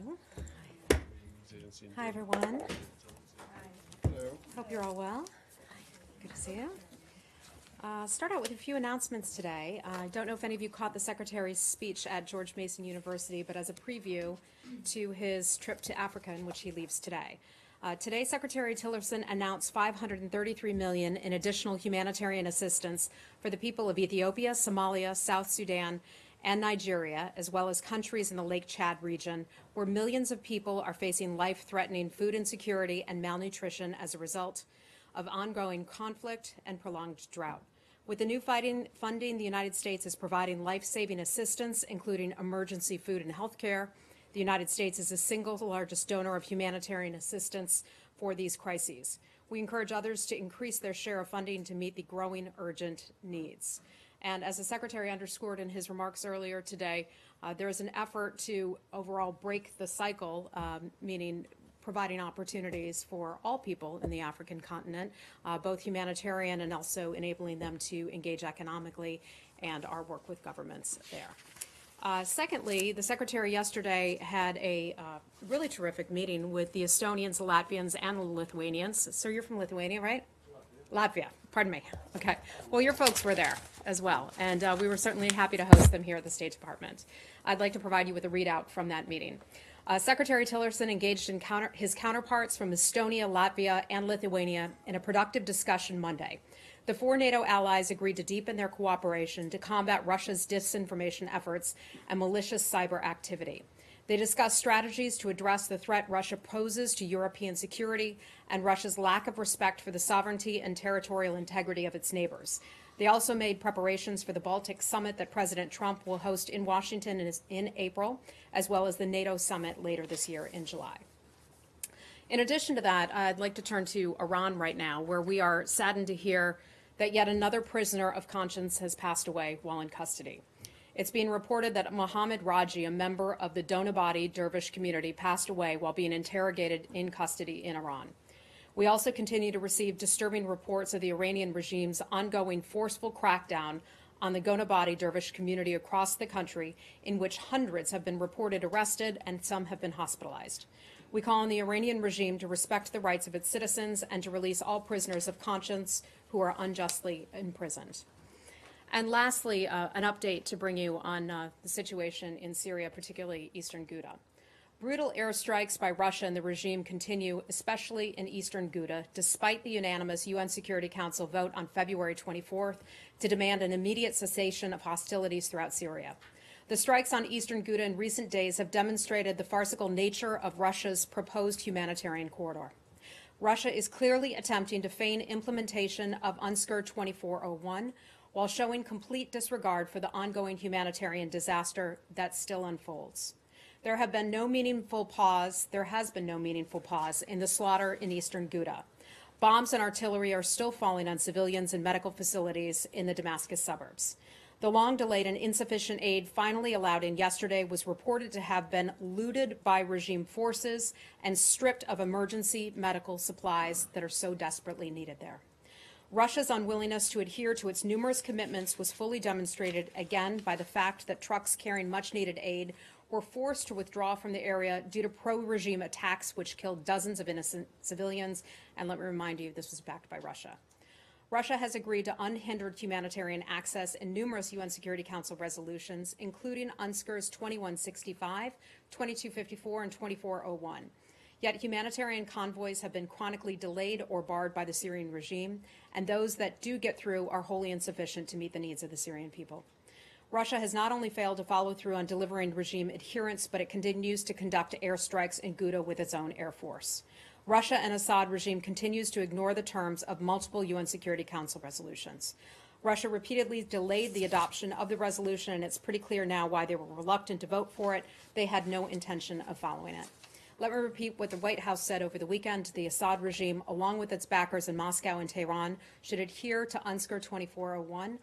Hello. Hi, everyone. Hello. Hope you're all well. Good to see you. Start out with a few announcements today. I don't know if any of you caught the Secretary's speech at George Mason University, but as a preview to his trip to Africa, in which he leaves today. Today, Secretary Tillerson announced $533 million in additional humanitarian assistance for the people of Ethiopia, Somalia, South Sudan, and Nigeria, as well as countries in the Lake Chad region, where millions of people are facing life-threatening food insecurity and malnutrition as a result of ongoing conflict and prolonged drought. With the new funding, the United States is providing life-saving assistance, including emergency food and health care. The United States is the single largest donor of humanitarian assistance for these crises. We encourage others to increase their share of funding to meet the growing urgent needs. And as the Secretary underscored in his remarks earlier today, there is an effort to overall break the cycle, meaning providing opportunities for all people in the African continent, both humanitarian and also enabling them to engage economically and our work with governments there. Secondly, the Secretary yesterday had a really terrific meeting with the Estonians, the Latvians, and the Lithuanians. So you're from Lithuania, right? Latvia, pardon me. Okay. Well, your folks were there as well, and we were certainly happy to host them here at the State Department. I'd like to provide you with a readout from that meeting. Secretary Tillerson engaged in his counterparts from Estonia, Latvia, and Lithuania in a productive discussion Monday. The four NATO allies agreed to deepen their cooperation to combat Russia's disinformation efforts and malicious cyber activity. They discussed strategies to address the threat Russia poses to European security and Russia's lack of respect for the sovereignty and territorial integrity of its neighbors. They also made preparations for the Baltic summit that President Trump will host in Washington in April, as well as the NATO summit later this year in July. In addition to that, I'd like to turn to Iran right now, where we are saddened to hear that yet another prisoner of conscience has passed away while in custody. It's being reported that Mohammed Raji, a member of the Donabadi Dervish community, passed away while being interrogated in custody in Iran. We also continue to receive disturbing reports of the Iranian regime's ongoing forceful crackdown on the Donabadi Dervish community across the country, in which hundreds have been reported arrested and some have been hospitalized. We call on the Iranian regime to respect the rights of its citizens and to release all prisoners of conscience who are unjustly imprisoned. And lastly, an update to bring you on the situation in Syria, particularly eastern Ghouta. Brutal airstrikes by Russia and the regime continue, especially in eastern Ghouta, despite the unanimous UN Security Council vote on February 24th to demand an immediate cessation of hostilities throughout Syria. The strikes on eastern Ghouta in recent days have demonstrated the farcical nature of Russia's proposed humanitarian corridor. Russia is clearly attempting to feign implementation of UNSCR 2401, while showing complete disregard for the ongoing humanitarian disaster that still unfolds. There has been no meaningful pause in the slaughter in eastern Ghouta. Bombs and artillery are still falling on civilians and medical facilities in the Damascus suburbs. The long-delayed and insufficient aid finally allowed in yesterday was reported to have been looted by regime forces and stripped of emergency medical supplies that are so desperately needed there. Russia's unwillingness to adhere to its numerous commitments was fully demonstrated again by the fact that trucks carrying much-needed aid were forced to withdraw from the area due to pro-regime attacks which killed dozens of innocent civilians. And let me remind you, this was backed by Russia. Russia has agreed to unhindered humanitarian access in numerous UN Security Council resolutions, including UNSCR's 2165, 2254, and 2401. Yet humanitarian convoys have been chronically delayed or barred by the Syrian regime, and those that do get through are wholly insufficient to meet the needs of the Syrian people. Russia has not only failed to follow through on delivering regime adherence, but it continues to conduct airstrikes in Ghouta with its own air force. Russia and Assad regime continues to ignore the terms of multiple UN Security Council resolutions. Russia repeatedly delayed the adoption of the resolution, and it's pretty clear now why they were reluctant to vote for it. They had no intention of following it. Let me repeat what the White House said over the weekend. The Assad regime, along with its backers in Moscow and Tehran, should adhere to UNSCR 2401,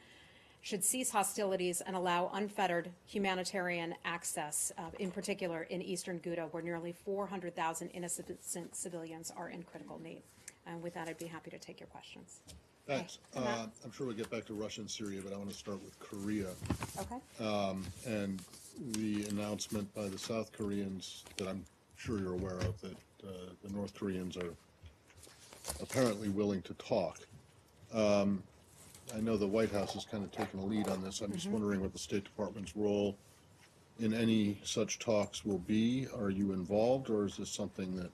should cease hostilities and allow unfettered humanitarian access, in particular in eastern Ghouta, where nearly 400,000 innocent civilians are in critical need. And with that, I'd be happy to take your questions. Thanks. Hey, Matt. I'm sure we'll get back to Russia and Syria, but I want to start with Korea. Okay. And the announcement by the South Koreans that I'm sure you're aware of, that the North Koreans are apparently willing to talk. I know the White House has kind of taken a lead on this. I'm just wondering what the State Department's role in any such talks will be. Are you involved, or is this something that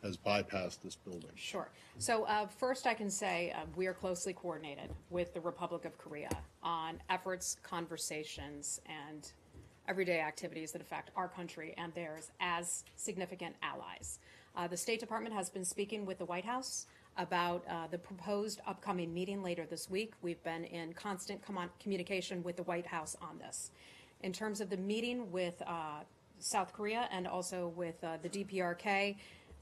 has bypassed this building? Sure. So first I can say we are closely coordinated with the Republic of Korea on efforts, conversations, and everyday activities that affect our country and theirs as significant allies. The State Department has been speaking with the White House about the proposed upcoming meeting later this week. We've been in constant communication with the White House on this. In terms of the meeting with South Korea and also with the DPRK,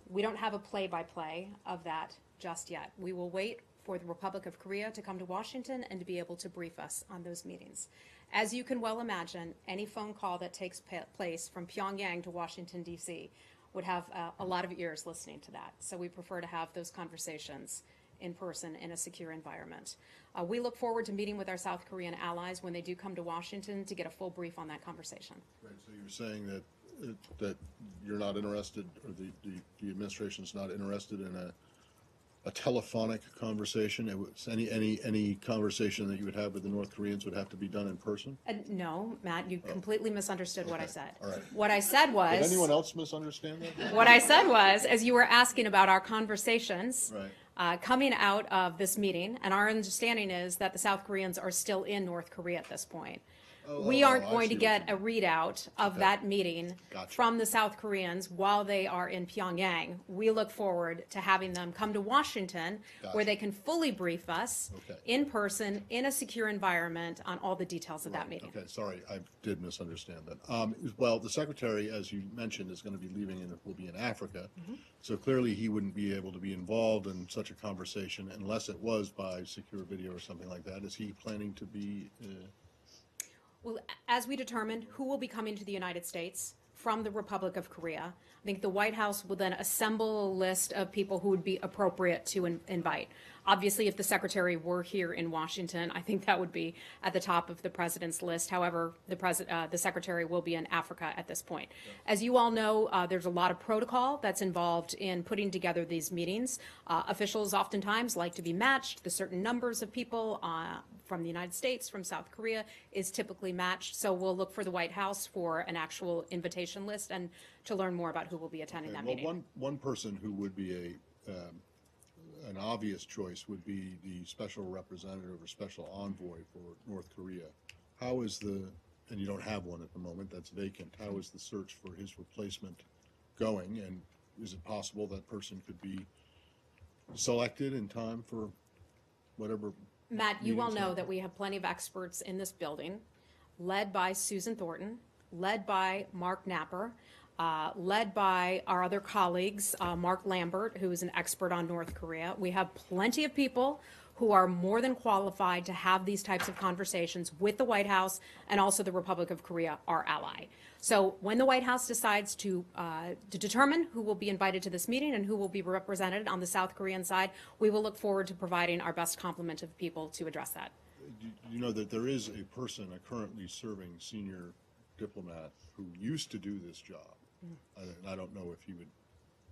we don't have a play-by-play of that just yet. We will wait for the Republic of Korea to come to Washington and to be able to brief us on those meetings. As you can well imagine, any phone call that takes place from Pyongyang to Washington, D.C. would have a lot of ears listening to that. So we prefer to have those conversations in person in a secure environment. We look forward to meeting with our South Korean allies when they do come to Washington to get a full brief on that conversation. Right, so you're saying that you're not interested, or the administration's not interested in a telephonic conversation? It was any conversation that you would have with the North Koreans would have to be done in person? No, Matt, you completely misunderstood what I Okay, said. all right. What I said was... Did anyone else misunderstand that? What I said was, as you were asking about our conversations Right. coming out of this meeting, and our understanding is that the South Koreans are still in North Korea at this point. We aren't I going to see what get you a readout of Okay. that meeting Gotcha. from the South Koreans while they are in Pyongyang. We look forward to having them come to Washington where Gotcha. they can fully brief us Okay. in person, in a secure environment, on all the details of that meeting. Okay, sorry, I did misunderstand that. Well, the secretary, as you mentioned, is going to be leaving and will be in Africa. So clearly he wouldn't be able to be involved in such a conversation unless it was by secure video or something like that. Is he planning to be? Well, as we determine who will be coming to the United States from the Republic of Korea, I think the White House will then assemble a list of people who would be appropriate to invite. Obviously, if the secretary were here in Washington, I think that would be at the top of the president's list. However, the secretary will be in Africa at this point. As you all know, there's a lot of protocol that's involved in putting together these meetings. Officials oftentimes like to be matched. The certain numbers of people from the United States, from South Korea, is typically matched. So we'll look for the White House for an actual invitation list and to learn more about who will be attending that Well, meeting. one person who would be an obvious choice would be the special representative or special envoy for North Korea. How is and you don't have one at the moment, that's vacant, how is the search for his replacement going? And is it possible that person could be selected in time for whatever? Matt, you well meetings know happen? that we have plenty of experts in this building, led by Susan Thornton, led by Mark Napper, led by our other colleagues, Mark Lambert, who is an expert on North Korea. We have plenty of people who are more than qualified to have these types of conversations with the White House and also the Republic of Korea, our ally. So when the White House decides to determine who will be invited to this meeting and who will be represented on the South Korean side, we will look forward to providing our best complement of people to address that. You know that there is a person, a currently serving senior diplomat, who used to do this job. And I don't know if he would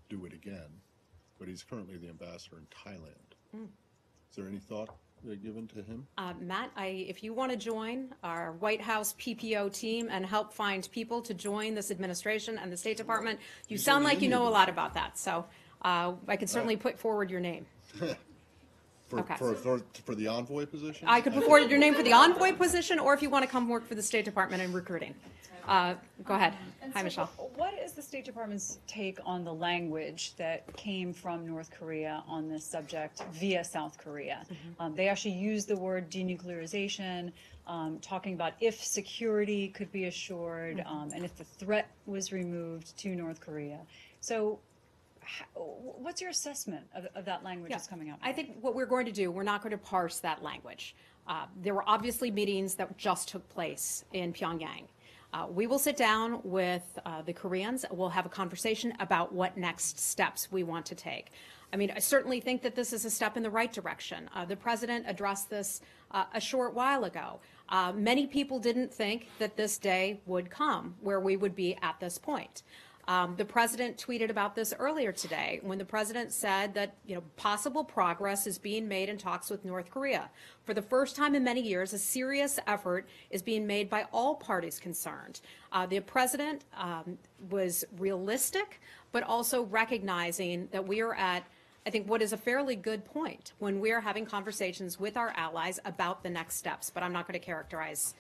do it again, but he's currently the ambassador in Thailand. Is there any thought given to him? Matt, if you want to join our White House PPO team and help find people to join this administration and the State Department, you He's sound already like you in the know a lot about that. So I can certainly put forward your name. Okay. For the envoy position? I could put forward your name for the envoy position, or if you want to come work for the State Department in recruiting. Go ahead. Hi, Michelle. What is the State Department's take on the language that came from North Korea on this subject via South Korea? They actually used the word denuclearization, talking about if security could be assured and if the threat was removed to North Korea. So what's your assessment of that language that's coming out? I think what we're going to do, we're not going to parse that language. There were obviously meetings that just took place in Pyongyang. We will sit down with the Koreans. We'll have a conversation about what next steps we want to take. I mean, I certainly think that this is a step in the right direction. The president addressed this a short while ago. Many people didn't think that this day would come where we would be at this point. The president tweeted about this earlier today when the president said that possible progress is being made in talks with North Korea. For the first time in many years, a serious effort is being made by all parties concerned. The president was realistic, but also recognizing that we are at, I think, what is a fairly good point when we are having conversations with our allies about the next steps. But I'm not going to characterize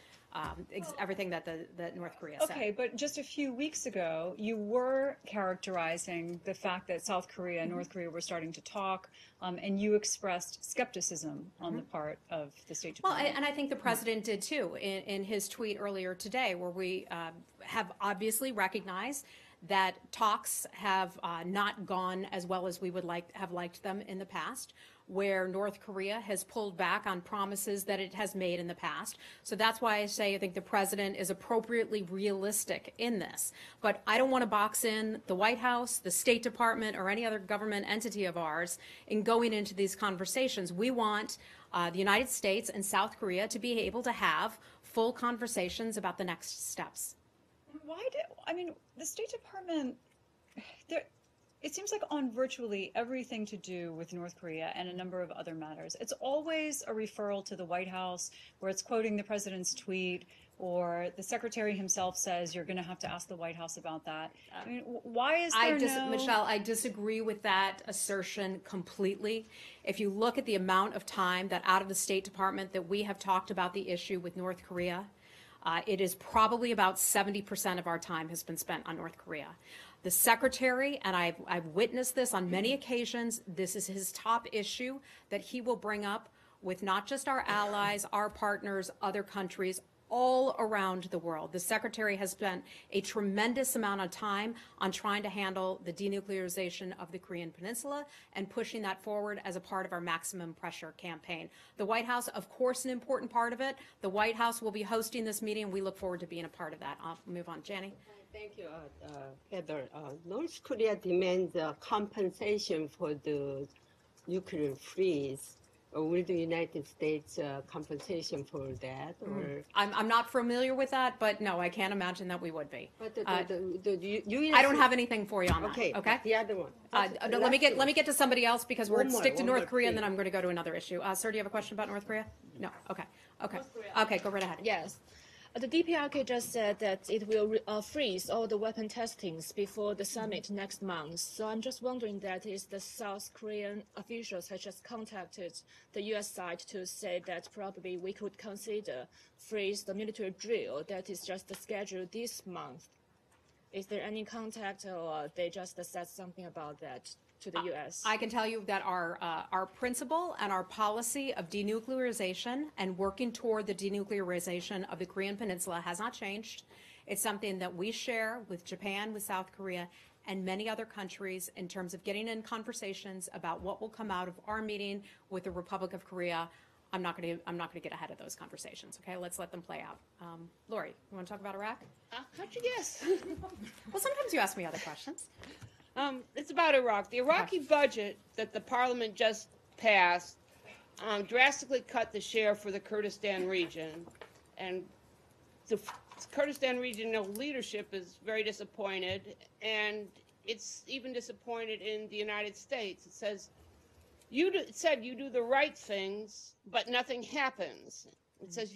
everything that North Korea said. Okay, but just a few weeks ago, you were characterizing the fact that South Korea and North Korea were starting to talk, and you expressed skepticism on the part of the State Department. Well, and I think the president did too in his tweet earlier today, where we have obviously recognized that talks have not gone as well as we would have liked them in the past, where North Korea has pulled back on promises that it has made in the past. So that's why I say I think the president is appropriately realistic in this. But I don't want to box in the White House, the State Department, or any other government entity of ours in going into these conversations. We want the United States and South Korea to be able to have full conversations about the next steps. The State Department, it seems like on virtually everything to do with North Korea and a number of other matters, it's always a referral to the White House where it's quoting the president's tweet, or the secretary himself says you're going to have to ask the White House about that. I mean, why is there Michelle, I disagree with that assertion completely. If you look at the amount of time that out of the State Department that we have talked about the issue with North Korea, it is probably about 70% of our time has been spent on North Korea. The secretary, and I've witnessed this on many occasions, this is his top issue that he will bring up with not just our allies, our partners, other countries, all around the world. The secretary has spent a tremendous amount of time on trying to handle the denuclearization of the Korean Peninsula and pushing that forward as a part of our maximum pressure campaign. The White House, of course, an important part of it. The White House will be hosting this meeting, and we look forward to being a part of that. I'll move on. Jenny? Thank you, Heather. North Korea demands compensation for the nuclear freeze. Will the United States compensation for that? Or I'm not familiar with that, but no, I can't imagine that we would be. but the US I don't have anything for you on that. Okay, Okay. the other one. No, let me get to somebody else because we're One more, stick to one North more, Korea, and please. then I'm going to go to another issue. Sir, do you have a question about North Korea? No. Okay. Okay, go right ahead. Yes. The DPRK just said that it will freeze all the weapon testings before the summit next month. So I'm just wondering that is the South Korean officials have just contacted the U.S. side to say that probably we could consider freeze the military drill that is just scheduled this month. Is there any contact, or they just said something about that to the U.S.? I can tell you that our principle and our policy of denuclearization and working toward the denuclearization of the Korean Peninsula has not changed. It's something that we share with Japan, with South Korea, and many other countries in terms of getting in conversations about what will come out of our meeting with the Republic of Korea. I'm not going to get ahead of those conversations. Okay, let's let them play out. Lori, you want to talk about Iraq? How'd you guess? Well, sometimes you ask me other questions. It's about Iraq. The Iraqi budget that the parliament just passed drastically cut the share for the Kurdistan region. And the Kurdistan regional leadership is very disappointed, and it's even disappointed in the United States. It says, it said you do the right things, but nothing happens. It says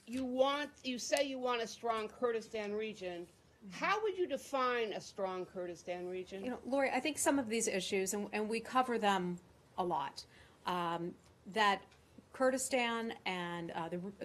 you say you want a strong Kurdistan region. How would you define a strong Kurdistan region? You know, Lori, I think some of these issues, and we cover them a lot, that Kurdistan and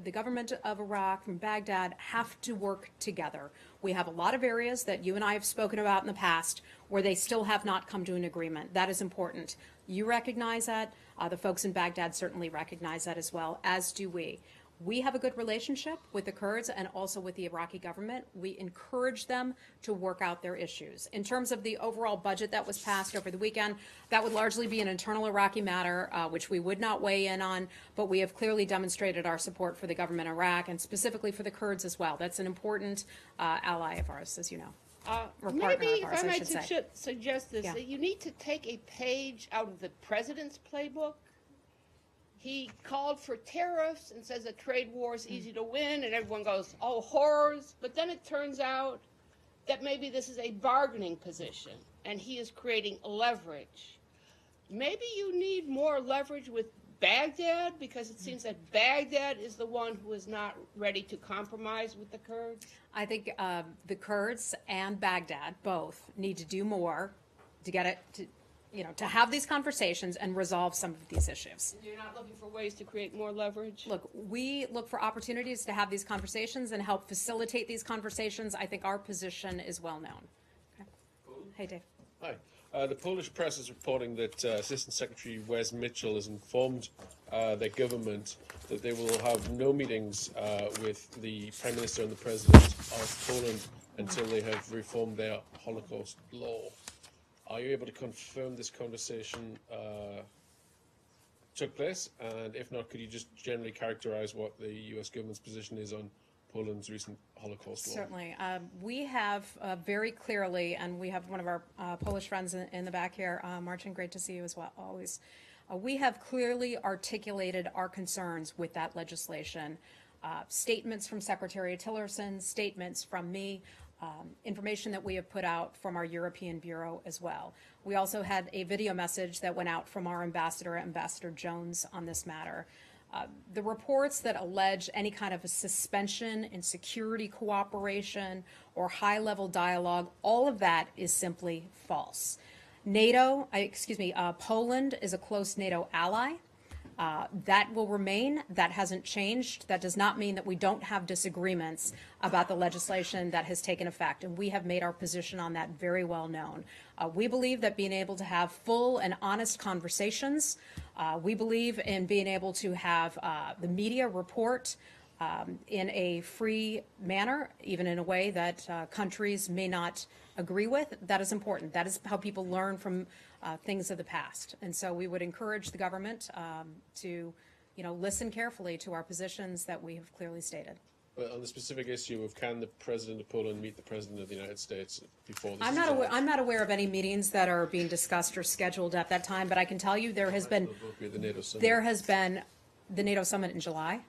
the government of Iraq from Baghdad have to work together. We have a lot of areas that you and I have spoken about in the past where they still have not come to an agreement. That is important. You recognize that. The folks in Baghdad certainly recognize that as well, as do we. We have a good relationship with the Kurds and also with the Iraqi government. We encourage them to work out their issues. In terms of the overall budget that was passed over the weekend, that would largely be an internal Iraqi matter, which we would not weigh in on, but we have clearly demonstrated our support for the government of Iraq and specifically for the Kurds as well. That's an important ally of ours, as you know. Or partner Maybe, of if ours, I I might should say. suggest this, Yeah. that you need to take a page out of the president's playbook. He called for tariffs and says a trade war is easy to win, and everyone goes, oh, horrors. But then it turns out that maybe this is a bargaining position, and he is creating leverage. Maybe you need more leverage with Baghdad, because it seems that Baghdad is the one who is not ready to compromise with the Kurds. I think the Kurds and Baghdad both need to do more to get it to, to have these conversations and resolve some of these issues. You're not looking for ways to create more leverage? Look, we look for opportunities to have these conversations and help facilitate these conversations. I think our position is well known. Okay. Hey, Dave. Hi. The Polish press is reporting that Assistant Secretary Wes Mitchell has informed their government that they will have no meetings with the Prime Minister and the President of Poland until they have reformed their Holocaust law. Are you able to confirm this conversation took place? And if not, could you just generally characterize what the U.S. government's position is on Poland's recent Holocaust law? Certainly. We have very clearly, and we have one of our Polish friends in the back here, Marcin, great to see you as well, always. We have clearly articulated our concerns with that legislation. Statements from Secretary Tillerson, statements from me, information that we have put out from our European Bureau as well. We also had a video message that went out from our ambassador, Ambassador Jones, on this matter. The reports that allege any kind of a suspension in security cooperation or high-level dialogue, all of that is simply false. Poland is a close NATO ally. That will remain. That hasn't changed. That does not mean that we don't have disagreements about the legislation that has taken effect, and we have made our position on that very well known. We believe that being able to have full and honest conversations, we believe in being able to have the media report in a free manner, even in a way that countries may not agree with. That is important. That is how people learn from things of the past. And so we would encourage the government to, listen carefully to our positions that we have clearly stated. But on the specific issue of can the President of Poland meet the President of the United States before this I'm not aware of any meetings that are being discussed or scheduled at that time, but I can tell you there has been the NATO summit in July.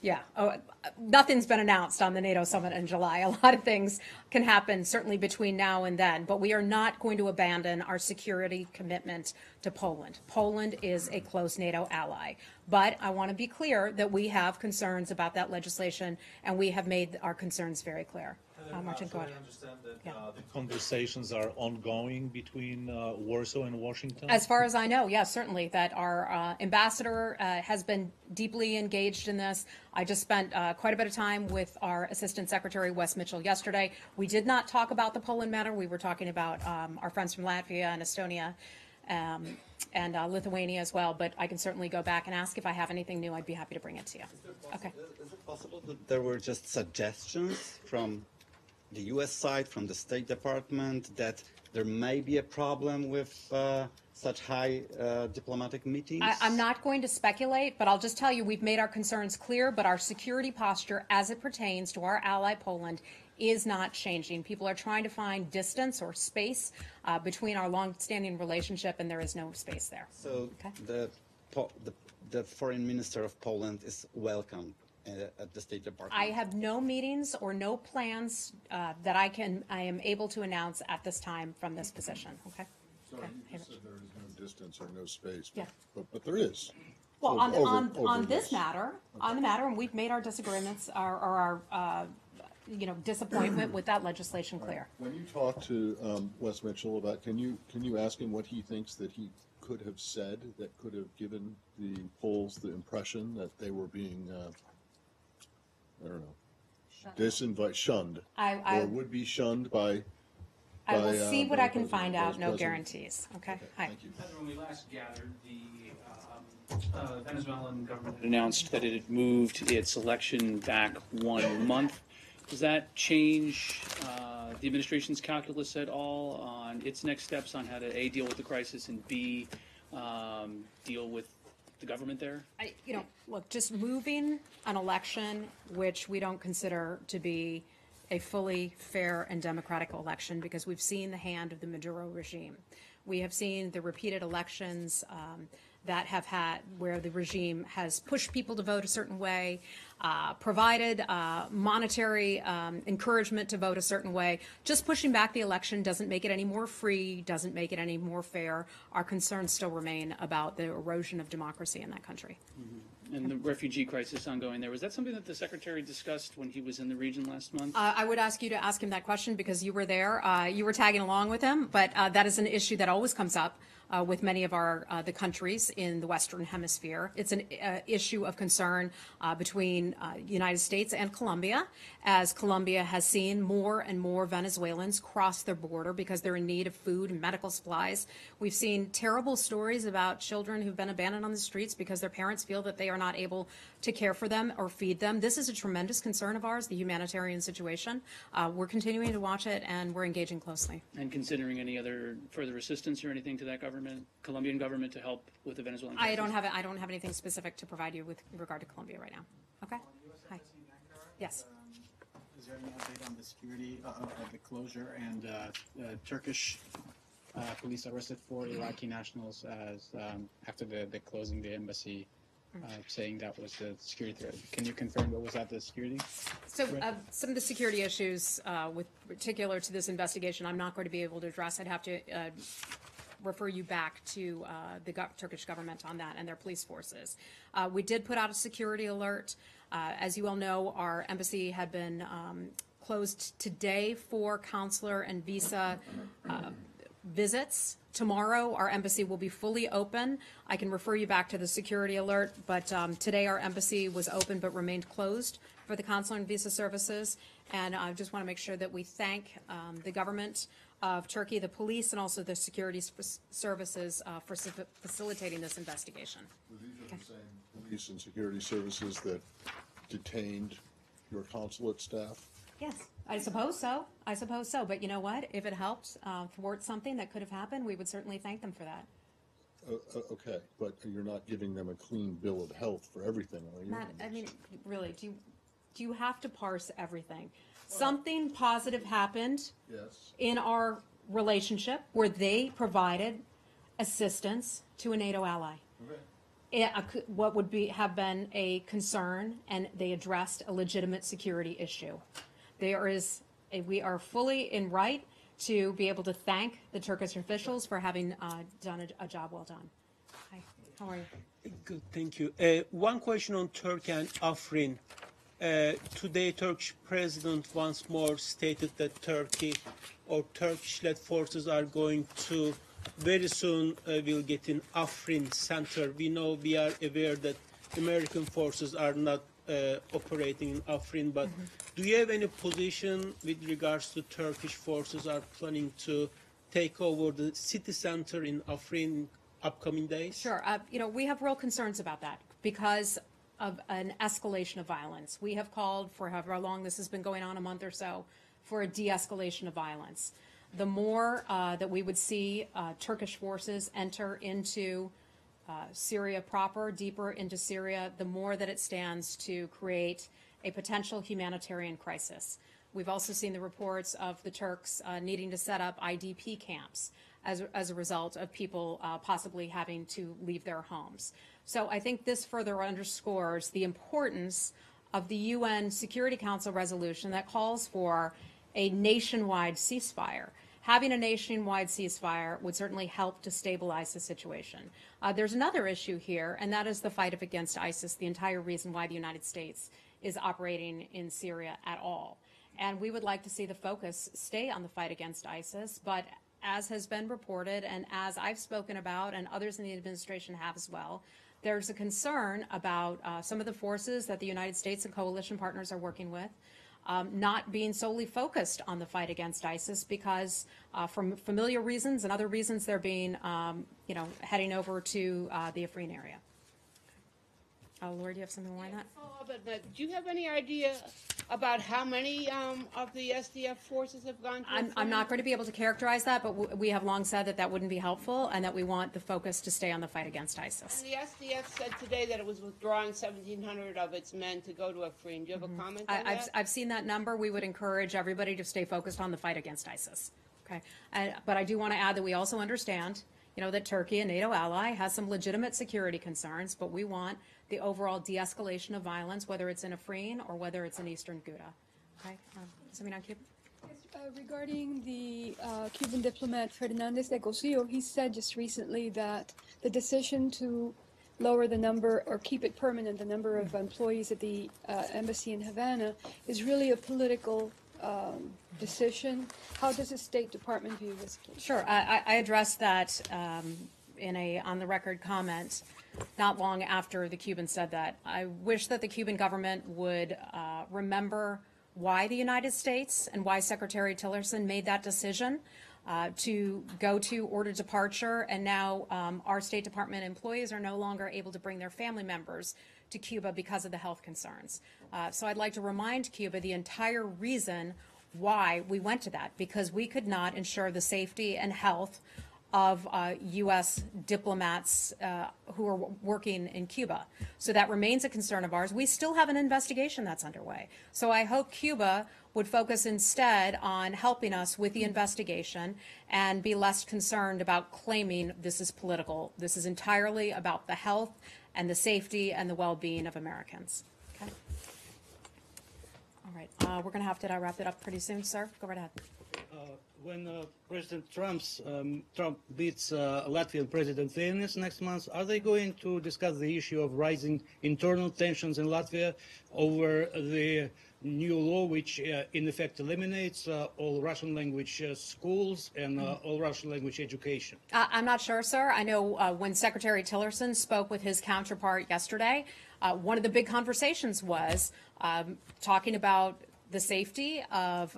Yeah. Oh, nothing's been announced on the NATO summit in July. A lot of things can happen certainly between now and then, but we are not going to abandon our security commitment to Poland. Poland is a close NATO ally. But I want to be clear that we have concerns about that legislation, and we have made our concerns very clear. Martin, go ahead. I understand that Yeah. the conversations are ongoing between Warsaw and Washington. As far as I know, yes, certainly, that our ambassador has been deeply engaged in this. I just spent quite a bit of time with our Assistant Secretary, Wes Mitchell, yesterday. We did not talk about the Poland matter. We were talking about our friends from Latvia and Estonia and Lithuania as well. But I can certainly go back and ask if I have anything new. I'd be happy to bring it to you. Okay. Is it possible that there were just suggestions from the U.S. side, from the State Department, that there may be a problem with such high diplomatic meetings? I'm not going to speculate, but I'll just tell you we've made our concerns clear, but our security posture as it pertains to our ally Poland is not changing. People are trying to find distance or space between our long-standing relationship, and there is no space there. So Okay. the Foreign Minister of Poland is welcome at the State Department. I have no meetings or no plans that I am able to announce at this time from this position. Okay. Sorry, Okay. you just said there is no distance or no space. Yeah. But there is. Well, on this this. matter, and we've made our disagreements or our disappointment with that legislation clear. When you talk to Wes Mitchell about, can you ask him what he thinks that he could have said that could have given the Poles the impression that they were being, I don't know, shunned, I or would be shunned by? will see what by I can President- find out. Vice No President? guarantees. Okay. Hi. Thank you. When we last gathered, the Venezuelan government had announced that it had moved its election back 1 month. Does that change the administration's calculus at all on its next steps on how to A, deal with the crisis, and B, deal with the government there? Look, just moving an election, which we don't consider to be a fully fair and democratic election, because we've seen the hand of the Maduro regime. We have seen the repeated elections that have had, where the regime has pushed people to vote a certain way, provided monetary encouragement to vote a certain way. Just pushing back the election doesn't make it any more free, doesn't make it any more fair. Our concerns still remain about the erosion of democracy in that country. Mm-hmm. And the refugee crisis ongoing there, was that something that the Secretary discussed when he was in the region last month? I would ask you to ask him that question because you were there. You were tagging along with him, but that is an issue that always comes up with many of the countries in the Western Hemisphere. It's an issue of concern between the United States and Colombia, as Colombia has seen more and more Venezuelans cross their border because they're in need of food and medical supplies. We've seen terrible stories about children who've been abandoned on the streets because their parents feel that they are not able to care for them or feed them. This is a tremendous concern of ours, the humanitarian situation. We're continuing to watch it, and we're engaging closely. And considering any other further assistance or anything to that government, Colombian government, to help with the Venezuelan crisis? I don't have anything specific to provide you with regard to Colombia right now. Okay? Hi. Yes. Is there any update on the security of the closure and Turkish police arrested 4 Iraqi nationals as after the closing the embassy, saying that was the security threat? Can you confirm what was that the security? So some of the security issues with particular to this investigation, I'm not going to be able to address. I'd have to refer you back to the Turkish government on that and their police forces. We did put out a security alert. As you all know, our embassy had been closed today for consular and visa visits. Tomorrow, our embassy will be fully open. I can refer you back to the security alert, but today our embassy was open but remained closed for the consular and visa services. And I just want to make sure that we thank the government of Turkey, the police, and also the security services for facilitating this investigation. Were these the same police and security services that detained your consulate staff? Yes, I suppose so. I suppose so. But you know what? If it helped thwart something that could have happened, we would certainly thank them for that. Okay, but you're not giving them a clean bill of health for everything, are you? I mean, really, do you have to parse everything? Something positive happened in our relationship where they provided assistance to a NATO ally. Okay. What would have been a concern, and they addressed a legitimate security issue. We are fully in right to be able to thank the Turkish officials for having done a job well done. Hi, how are you? Good, thank you. One question on Turkey and Afrin. Today, Turkish president once more stated that Turkey or Turkish-led forces are going to very soon will get in Afrin center. We are aware that American forces are not operating in Afrin, but do you have any position with regards to Turkish forces are planning to take over the city center in Afrin upcoming days? Sure. We have real concerns about that because of an escalation of violence. We have called for however long this has been going on, a month or so, for a de-escalation of violence. The more that we would see Turkish forces enter into Syria proper, deeper into Syria, the more that it stands to create a potential humanitarian crisis. We've also seen the reports of the Turks needing to set up IDP camps as a result of people possibly having to leave their homes. So I think this further underscores the importance of the UN Security Council resolution that calls for a nationwide ceasefire. Having a nationwide ceasefire would certainly help to stabilize the situation. There's another issue here, and that is the fight against ISIS, the entire reason why the United States is operating in Syria at all. And we would like to see the focus stay on the fight against ISIS, but as has been reported and as I've spoken about and others in the administration have as well, there's a concern about some of the forces that the United States and coalition partners are working with not being solely focused on the fight against ISIS because from familiar reasons and other reasons they're being, heading over to the Afrin area. Laura, do you have something more on that? Follow up on that. Do you have any idea about how many of the SDF forces have gone to I'm not going to be able to characterize that, but we have long said that that wouldn't be helpful and that we want the focus to stay on the fight against ISIS. And the SDF said today that it was withdrawing 1,700 of its men to go to Afrin. Do you have a comment on that? I've seen that number. We would encourage everybody to stay focused on the fight against ISIS. Okay, but I do want to add that we also understand, that Turkey, a NATO ally, has some legitimate security concerns, but we want the overall de-escalation of violence, whether it's in Afrin or whether it's in eastern Ghouta. Okay, something on Cuba? Regarding the Cuban diplomat Fernandez de Cosio, he said just recently that the decision to lower the number or keep it permanent, the number of employees at the embassy in Havana, is really a political decision. How does the State Department view this, please? Sure. I addressed that in a on-the-record comment not long after the Cubans said that. I wish that the Cuban government would remember why the United States and why Secretary Tillerson made that decision to go to order departure, and now our State Department employees are no longer able to bring their family members to Cuba because of the health concerns. So I'd like to remind Cuba the entire reason why we went to that, because we could not ensure the safety and health of U.S. diplomats who are working in Cuba. So that remains a concern of ours. We still have an investigation that's underway. So I hope Cuba would focus instead on helping us with the investigation and be less concerned about claiming this is political. This is entirely about the health and the safety and the well-being of Americans. Okay. All right. We're going to have to wrap it up pretty soon, sir. Go right ahead. When President Trump beats Latvian President Vilnius next month, are they going to discuss the issue of rising internal tensions in Latvia over the new law which in effect eliminates all Russian language schools and all Russian language education? I'm not sure, sir. I know when Secretary Tillerson spoke with his counterpart yesterday, one of the big conversations was talking about the safety of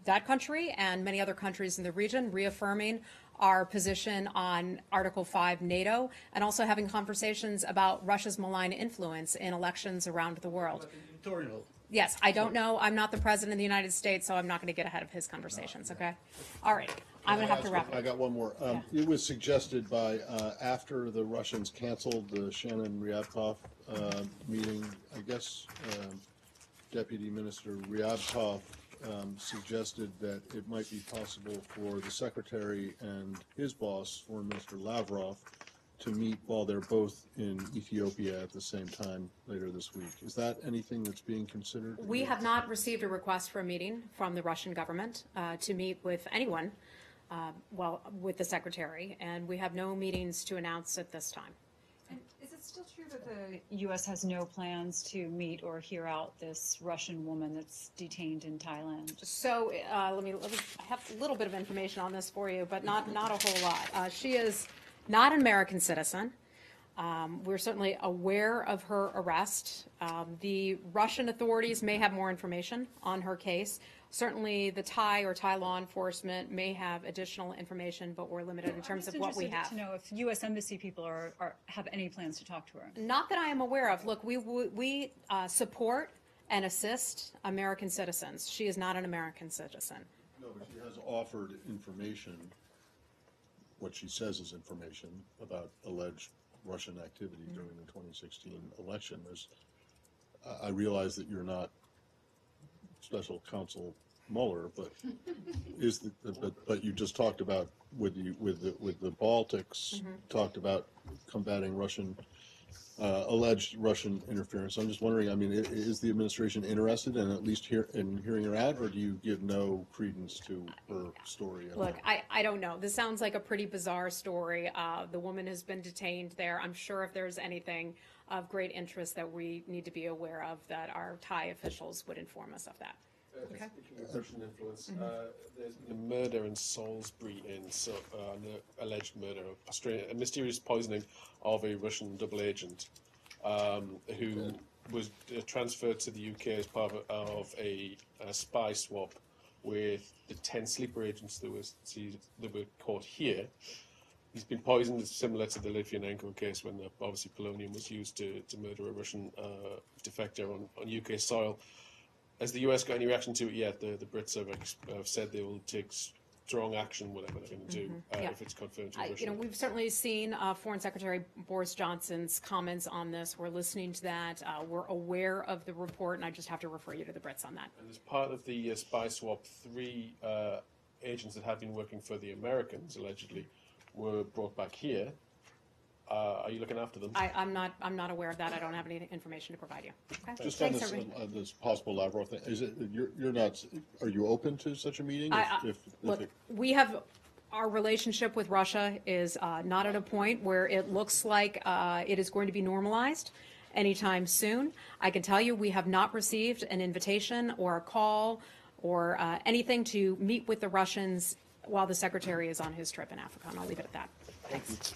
that country and many other countries in the region, reaffirming our position on Article 5 NATO, and also having conversations about Russia's malign influence in elections around the world. Internal. Yes, I don't know. I'm not the President of the United States, so I'm not going to get ahead of his conversations, okay? All right. I'm going to have to wrap it up. I got one more. It was suggested by, after the Russians canceled the Shannon-Ryabkov meeting, I guess Deputy Minister Ryabkov suggested that it might be possible for the Secretary and his boss, Foreign Minister Lavrov, to meet while they're both in Ethiopia at the same time later this week. Is that anything that's being considered? We have not received a request for a meeting from the Russian government to meet with anyone, with the Secretary, and we have no meetings to announce at this time. And is it still true that the U.S. has no plans to meet or hear out this Russian woman that's detained in Thailand? So let me I have a little bit of information on this for you, but not a whole lot. She is not an American citizen. We're certainly aware of her arrest. The Russian authorities may have more information on her case. Certainly the Thai or Thai law enforcement may have additional information, but we're limited in terms of what we have. To know if U.S. Embassy people have any plans to talk to her. Not that I am aware of. Look, we support and assist American citizens. She is not an American citizen. No, but she has offered information, what she says is information about alleged Russian activity during the 2016 election. I realize that you're not Special Counsel Mueller, but but you just talked about with the Baltics, talked about combating Russian alleged Russian interference. I'm just wondering. I mean, is the administration interested in at least hearing her out, or do you give no credence to her story? Look, I don't know. This sounds like a pretty bizarre story. The woman has been detained there. I'm sure if there's anything of great interest that we need to be aware of, that our Thai officials would inform us of that. Okay. Speaking of Russian influence, there's been a murder in Salisbury, the alleged murder of a mysterious poisoning of a Russian double agent who was transferred to the UK as part of a spy swap with the 10 sleeper agents that were caught here. he's been poisoned, similar to the Litvinenko case when obviously polonium was used to murder a Russian defector on UK soil. Has the US got any reaction to it yet? The Brits have said they will take strong action, whatever they're going to do, if it's confirmed to Russia. We've certainly seen Foreign Secretary Boris Johnson's comments on this. We're listening to that. We're aware of the report, and I just have to refer you to the Brits on that. And as part of the spy swap, 3 agents that had been working for the Americans, allegedly, were brought back here. Are you looking after them? I'm not aware of that. I don't have any information to provide you. Okay. Just Thanks, on everybody. this possible Lavrov thing, is it you're not? Are you open to such a meeting? Look, we have our relationship with Russia is not at a point where it looks like it is going to be normalized anytime soon. I can tell you we have not received an invitation or a call or anything to meet with the Russians while the Secretary is on his trip in Africa, and I'll leave it at that. Thanks.